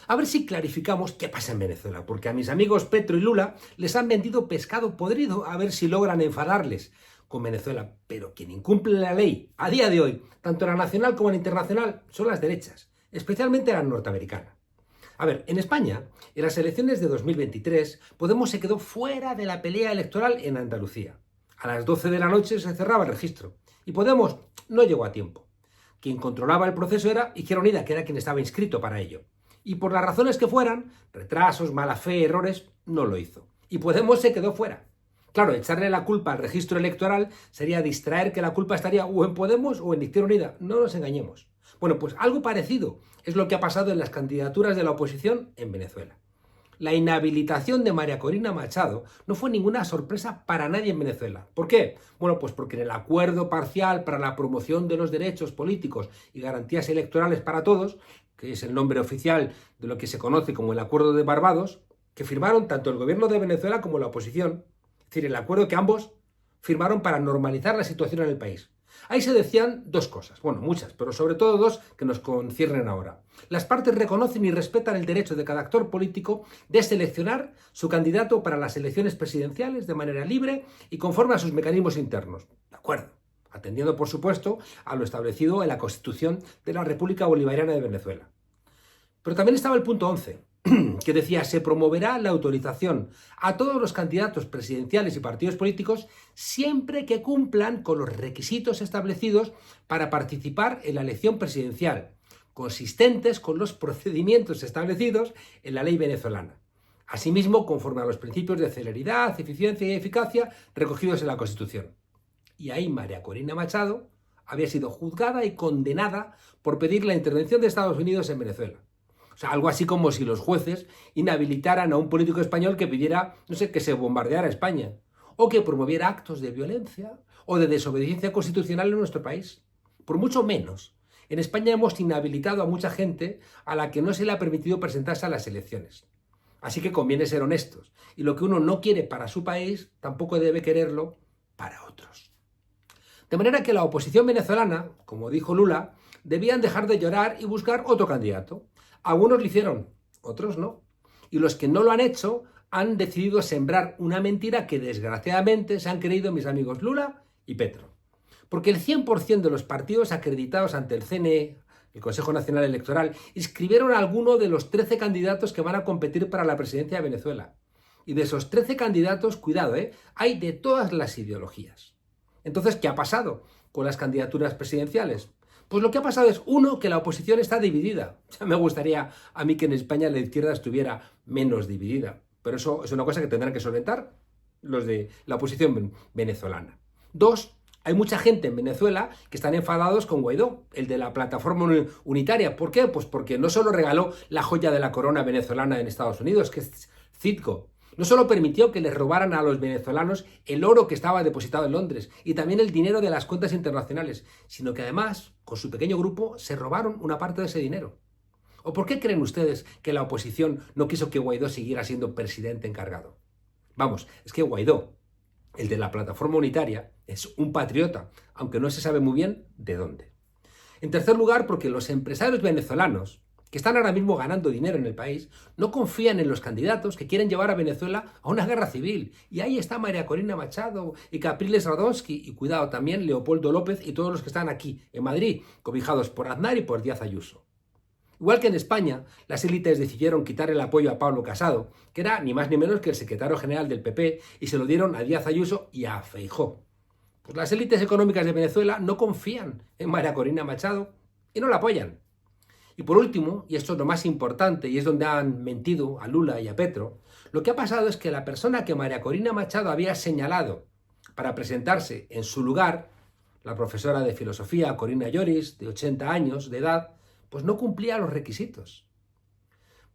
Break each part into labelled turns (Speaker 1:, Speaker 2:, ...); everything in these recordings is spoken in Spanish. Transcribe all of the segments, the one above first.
Speaker 1: A ver si clarificamos qué pasa en Venezuela, porque a mis amigos Petro y Lula les han vendido pescado podrido a ver si logran enfadarles con Venezuela. Pero quien incumple la ley a día de hoy, tanto en la nacional como en la internacional, son las derechas, especialmente la norteamericana. A ver, en España, en las elecciones de 2023, Podemos se quedó fuera de la pelea electoral en Andalucía. A las 12 de la noche se cerraba el registro y Podemos no llegó a tiempo. Quien controlaba el proceso era Izquierda Unida, que era quien estaba inscrito para ello. Y por las razones que fueran, retrasos, mala fe, errores, no lo hizo. Y Podemos se quedó fuera. Claro, echarle la culpa al registro electoral sería distraer que la culpa estaría o en Podemos o en Izquierda Unida. No nos engañemos. Bueno, pues algo parecido es lo que ha pasado en las candidaturas de la oposición en Venezuela. La inhabilitación de María Corina Machado no fue ninguna sorpresa para nadie en Venezuela. ¿Por qué? Bueno, pues porque en el acuerdo parcial para la promoción de los derechos políticos y garantías electorales para todos, que es el nombre oficial de lo que se conoce como el Acuerdo de Barbados, que firmaron tanto el gobierno de Venezuela como la oposición, es decir, el acuerdo que ambos firmaron para normalizar la situación en el país. Ahí se decían dos cosas, bueno, muchas, pero sobre todo dos que nos conciernen ahora. Las partes reconocen y respetan el derecho de cada actor político de seleccionar su candidato para las elecciones presidenciales de manera libre y conforme a sus mecanismos internos. De acuerdo, atendiendo, por supuesto, a lo establecido en la Constitución de la República Bolivariana de Venezuela. Pero también estaba el punto 11, que decía: se promoverá la autorización a todos los candidatos presidenciales y partidos políticos siempre que cumplan con los requisitos establecidos para participar en la elección presidencial, consistentes con los procedimientos establecidos en la ley venezolana. Asimismo, conforme a los principios de celeridad, eficiencia y eficacia recogidos en la Constitución. Y ahí María Corina Machado había sido juzgada y condenada por pedir la intervención de Estados Unidos en Venezuela. O sea, algo así como si los jueces inhabilitaran a un político español que pidiera, no sé, que se bombardeara España, o que promoviera actos de violencia o de desobediencia constitucional en nuestro país. Por mucho menos. En España hemos inhabilitado a mucha gente a la que no se le ha permitido presentarse a las elecciones. Así que conviene ser honestos. Y lo que uno no quiere para su país, tampoco debe quererlo para otros. De manera que la oposición venezolana, como dijo Lula, debían dejar de llorar y buscar otro candidato. Algunos lo hicieron, otros no. Y los que no lo han hecho han decidido sembrar una mentira que desgraciadamente se han creído mis amigos Lula y Petro. Porque el 100% de los partidos acreditados ante el CNE, el Consejo Nacional Electoral, inscribieron a alguno de los 13 candidatos que van a competir para la presidencia de Venezuela. Y de esos 13 candidatos, cuidado, hay de todas las ideologías. Entonces, ¿qué ha pasado con las candidaturas presidenciales? Pues lo que ha pasado es, uno, que la oposición está dividida. Ya me gustaría a mí que en España la izquierda estuviera menos dividida, pero eso es una cosa que tendrán que solventar los de la oposición venezolana. Dos, hay mucha gente en Venezuela que están enfadados con Guaidó, el de la plataforma unitaria. ¿Por qué? Pues porque no solo regaló la joya de la corona venezolana en Estados Unidos, que es Citgo, no solo permitió que les robaran a los venezolanos el oro que estaba depositado en Londres y también el dinero de las cuentas internacionales, sino que además, con su pequeño grupo, se robaron una parte de ese dinero. ¿O por qué creen ustedes que la oposición no quiso que Guaidó siguiera siendo presidente encargado? Vamos, es que Guaidó, el de la plataforma unitaria, es un patriota, aunque no se sabe muy bien de dónde. En tercer lugar, porque los empresarios venezolanos, que están ahora mismo ganando dinero en el país, no confían en los candidatos que quieren llevar a Venezuela a una guerra civil. Y ahí está María Corina Machado y Capriles Radonsky y, cuidado, también Leopoldo López y todos los que están aquí, en Madrid, cobijados por Aznar y por Díaz Ayuso. Igual que en España, las élites decidieron quitar el apoyo a Pablo Casado, que era ni más ni menos que el secretario general del PP, y se lo dieron a Díaz Ayuso y a Feijóo. Pues las élites económicas de Venezuela no confían en María Corina Machado y no la apoyan. Y por último, y esto es lo más importante y es donde han mentido a Lula y a Petro, lo que ha pasado es que la persona que María Corina Machado había señalado para presentarse en su lugar, la profesora de filosofía Corina Lloris, de 80 años de edad, pues no cumplía los requisitos.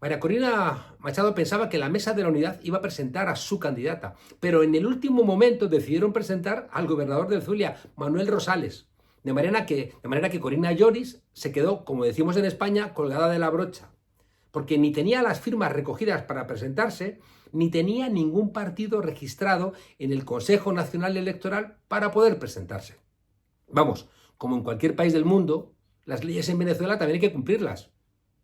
Speaker 1: María Corina Machado pensaba que la Mesa de la Unidad iba a presentar a su candidata, pero en el último momento decidieron presentar al gobernador del Zulia, Manuel Rosales, de manera que Corina Lloris se quedó, como decimos en España, colgada de la brocha, porque ni tenía las firmas recogidas para presentarse, ni tenía ningún partido registrado en el Consejo Nacional Electoral para poder presentarse. Vamos, como en cualquier país del mundo, las leyes en Venezuela también hay que cumplirlas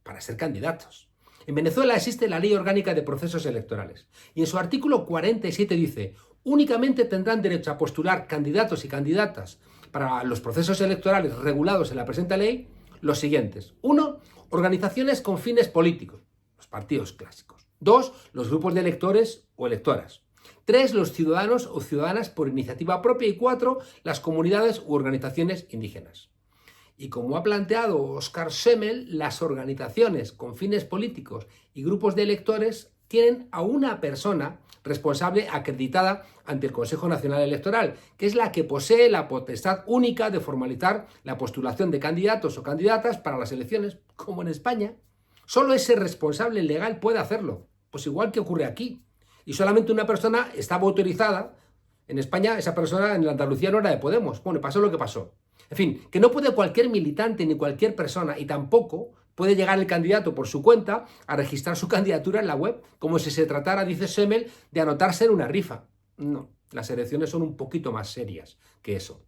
Speaker 1: para ser candidatos. En Venezuela existe la Ley Orgánica de Procesos Electorales y en su artículo 47 dice: únicamente tendrán derecho a postular candidatos y candidatas para los procesos electorales regulados en la presente ley los siguientes. 1. Organizaciones con fines políticos, los partidos clásicos. 2. Los grupos de electores o electoras. 3. Los ciudadanos o ciudadanas por iniciativa propia. Y 4. Las comunidades u organizaciones indígenas. Y como ha planteado Oscar Schemmel, las organizaciones con fines políticos y grupos de electores tienen a una persona responsable acreditada ante el Consejo Nacional Electoral, que es la que posee la potestad única de formalizar la postulación de candidatos o candidatas para las elecciones, como en España. Solo ese responsable legal puede hacerlo, pues igual que ocurre aquí. Y solamente una persona estaba autorizada. En España, esa persona en Andalucía no era de Podemos. Bueno, pasó lo que pasó. En fin, que no puede cualquier militante ni cualquier persona, y tampoco puede llegar el candidato por su cuenta a registrar su candidatura en la web, como si se tratara, dice Schemmel, de anotarse en una rifa. No, las elecciones son un poquito más serias que eso.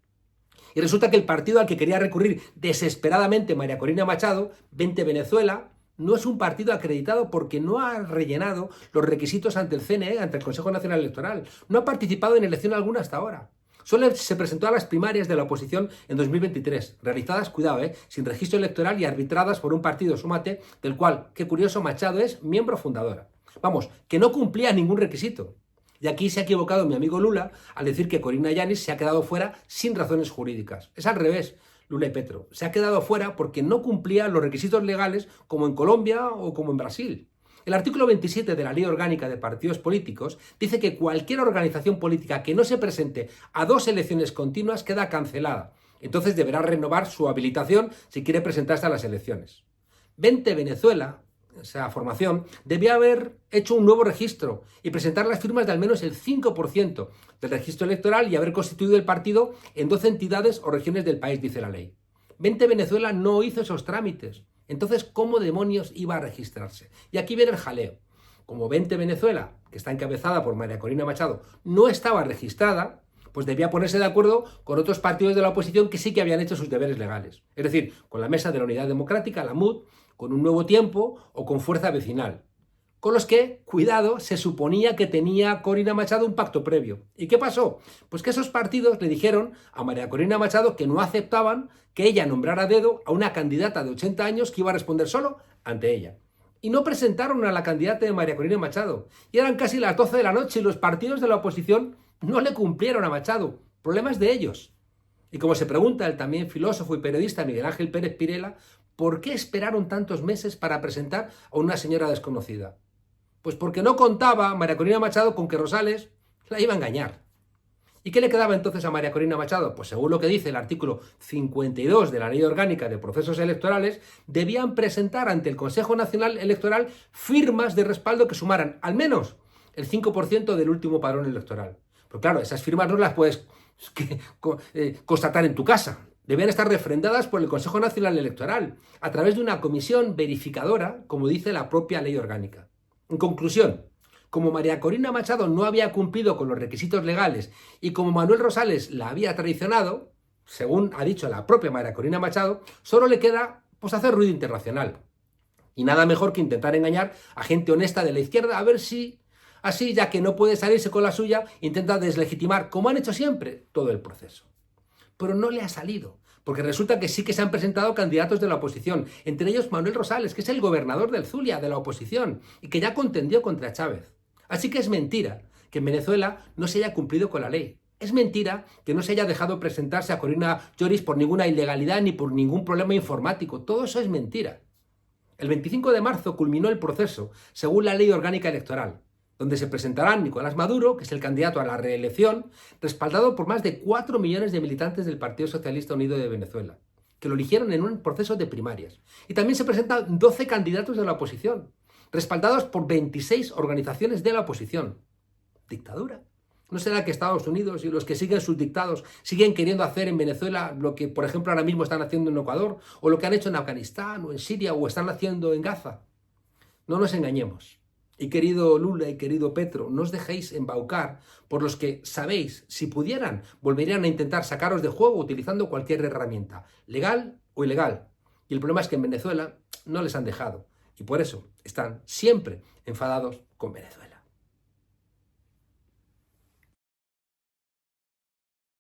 Speaker 1: Y resulta que el partido al que quería recurrir desesperadamente María Corina Machado, 20 Venezuela, no es un partido acreditado porque no ha rellenado los requisitos ante el CNE, ante el Consejo Nacional Electoral. No ha participado en elección alguna hasta ahora. Solo se presentó a las primarias de la oposición en 2023, realizadas, cuidado, sin registro electoral y arbitradas por un partido, Súmate, del cual, qué curioso, Machado es miembro fundadora. Vamos, que no cumplía ningún requisito. Y aquí se ha equivocado mi amigo Lula al decir que Corina Yanis se ha quedado fuera sin razones jurídicas. Es al revés, Lula y Petro. Se ha quedado fuera porque no cumplía los requisitos legales como en Colombia o como en Brasil. El artículo 27 de la Ley Orgánica de Partidos Políticos dice que cualquier organización política que no se presente a 2 elecciones continuas queda cancelada. Entonces deberá renovar su habilitación si quiere presentarse a las elecciones. 20 Venezuela, esa formación, debía haber hecho un nuevo registro y presentar las firmas de al menos el 5% del registro electoral y haber constituido el partido en 12 entidades o regiones del país, dice la ley. 20 Venezuela no hizo esos trámites. Entonces, ¿cómo demonios iba a registrarse? Y aquí viene el jaleo. Como 20 Venezuela, que está encabezada por María Corina Machado, no estaba registrada, pues debía ponerse de acuerdo con otros partidos de la oposición que sí que habían hecho sus deberes legales. Es decir, con la Mesa de la Unidad Democrática, la MUD, con Un Nuevo Tiempo o con Fuerza Vecinal. Con los que, cuidado, se suponía que tenía Corina Machado un pacto previo. ¿Y qué pasó? Pues que esos partidos le dijeron a María Corina Machado que no aceptaban que ella nombrara a dedo a una candidata de 80 años que iba a responder solo ante ella. Y no presentaron a la candidata de María Corina Machado. Y eran casi las 12 de la noche y los partidos de la oposición no le cumplieron a Machado. Problemas de ellos. Y como se pregunta el también filósofo y periodista Miguel Ángel Pérez Pirela, ¿por qué esperaron tantos meses para presentar a una señora desconocida? Pues porque no contaba María Corina Machado con que Rosales la iba a engañar. ¿Y qué le quedaba entonces a María Corina Machado? Pues según lo que dice el artículo 52 de la Ley Orgánica de Procesos Electorales, debían presentar ante el Consejo Nacional Electoral firmas de respaldo que sumaran al menos el 5% del último padrón electoral. Pero claro, esas firmas no las puedes constatar en tu casa. Debían estar refrendadas por el Consejo Nacional Electoral a través de una comisión verificadora, como dice la propia Ley Orgánica. En conclusión, como María Corina Machado no había cumplido con los requisitos legales y como Manuel Rosales la había traicionado, según ha dicho la propia María Corina Machado, solo le queda hacer ruido internacional. Y nada mejor que intentar engañar a gente honesta de la izquierda a ver si, así ya que no puede salirse con la suya, intenta deslegitimar, como han hecho siempre, todo el proceso. Pero no le ha salido, porque resulta que sí que se han presentado candidatos de la oposición, entre ellos Manuel Rosales, que es el gobernador del Zulia, de la oposición, y que ya contendió contra Chávez. Así que es mentira que en Venezuela no se haya cumplido con la ley. Es mentira que no se haya dejado presentarse a Corina Yoris por ninguna ilegalidad ni por ningún problema informático. Todo eso es mentira. El 25 de marzo culminó el proceso, según la Ley Orgánica Electoral, donde se presentará Nicolás Maduro, que es el candidato a la reelección, respaldado por más de 4 millones de militantes del Partido Socialista Unido de Venezuela, que lo eligieron en un proceso de primarias. Y también se presentan 12 candidatos de la oposición, respaldados por 26 organizaciones de la oposición. ¿Dictadura? ¿No será que Estados Unidos y los que siguen sus dictados siguen queriendo hacer en Venezuela lo que, por ejemplo, ahora mismo están haciendo en Ecuador, o lo que han hecho en Afganistán, o en Siria, o están haciendo en Gaza? No nos engañemos. Y querido Lula y querido Petro, no os dejéis embaucar por los que, sabéis, si pudieran, volverían a intentar sacaros de juego utilizando cualquier herramienta, legal o ilegal. Y el problema es que en Venezuela no les han dejado. y por eso están siempre enfadados con Venezuela.